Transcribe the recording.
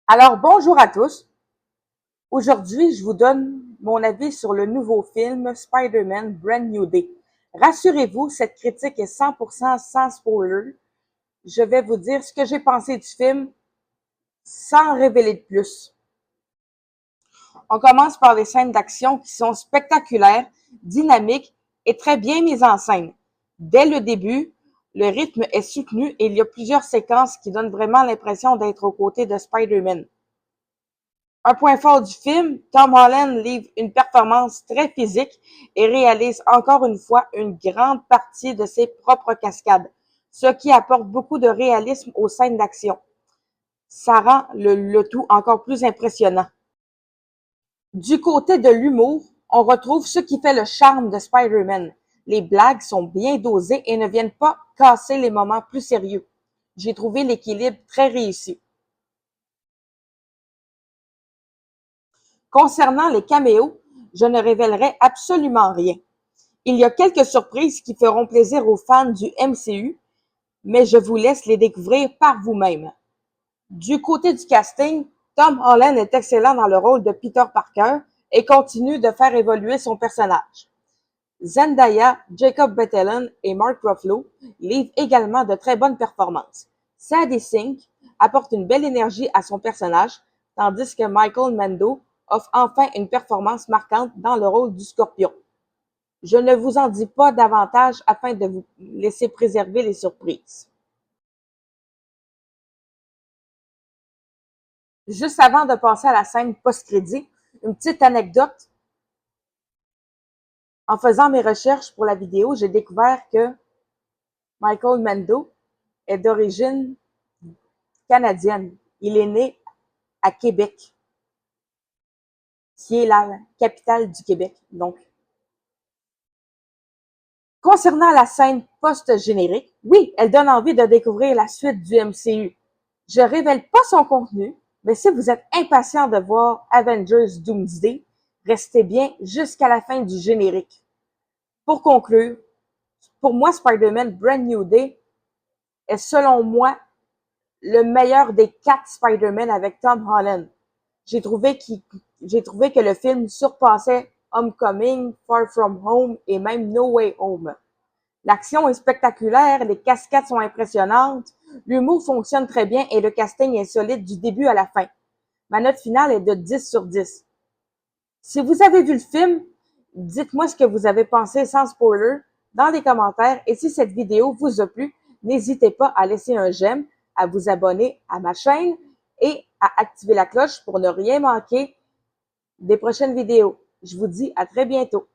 Alors, bonjour à tous. Aujourd'hui, je vous donne mon avis sur le nouveau film Spider-Man Brand New Day. Rassurez-vous, cette critique est 100% sans spoiler. Je vais vous dire ce que j'ai pensé du film sans révéler de plus. On commence par les scènes d'action qui sont spectaculaires, dynamiques et très bien mises en scène. Dès le début, le rythme est soutenu et il y a plusieurs séquences qui donnent vraiment l'impression d'être aux côtés de Spider-Man. Un point fort du film, Tom Holland livre une performance très physique et réalise encore une fois une grande partie de ses propres cascades, ce qui apporte beaucoup de réalisme aux scènes d'action. Ça rend le tout encore plus impressionnant. Du côté de l'humour, on retrouve ce qui fait le charme de Spider-Man. Les blagues sont bien dosées et ne viennent pas casser les moments plus sérieux. J'ai trouvé l'équilibre très réussi. Concernant les caméos, je ne révélerai absolument rien. Il y a quelques surprises qui feront plaisir aux fans du MCU, mais je vous laisse les découvrir par vous-même. Du côté du casting, Tom Holland est excellent dans le rôle de Peter Parker et continue de faire évoluer son personnage. Zendaya, Jacob Batalon et Mark Ruffalo livrent également de très bonnes performances. Sadie Sink apporte une belle énergie à son personnage, tandis que Michael Mando offre enfin une performance marquante dans le rôle du Scorpion. Je ne vous en dis pas davantage afin de vous laisser préserver les surprises. Juste avant de passer à la scène post-crédit, une petite anecdote. En faisant mes recherches pour la vidéo, j'ai découvert que Michael Mando est d'origine canadienne. Il est né à Québec, qui est la capitale du Québec. Donc, concernant la scène post-générique, oui, elle donne envie de découvrir la suite du MCU. Je révèle pas son contenu, mais si vous êtes impatient de voir Avengers Doomsday, restez bien jusqu'à la fin du générique. Pour conclure, pour moi, Spider-Man Brand New Day est selon moi le meilleur des 4 Spider-Man avec Tom Holland. J'ai trouvé, j'ai trouvé que le film surpassait Homecoming, Far From Home et même No Way Home. L'action est spectaculaire, les cascades sont impressionnantes, l'humour fonctionne très bien et le casting est solide du début à la fin. Ma note finale est de 10 sur 10. Si vous avez vu le film, dites-moi ce que vous avez pensé sans spoiler dans les commentaires et si cette vidéo vous a plu, n'hésitez pas à laisser un j'aime, à vous abonner à ma chaîne et à activer la cloche pour ne rien manquer des prochaines vidéos. Je vous dis à très bientôt.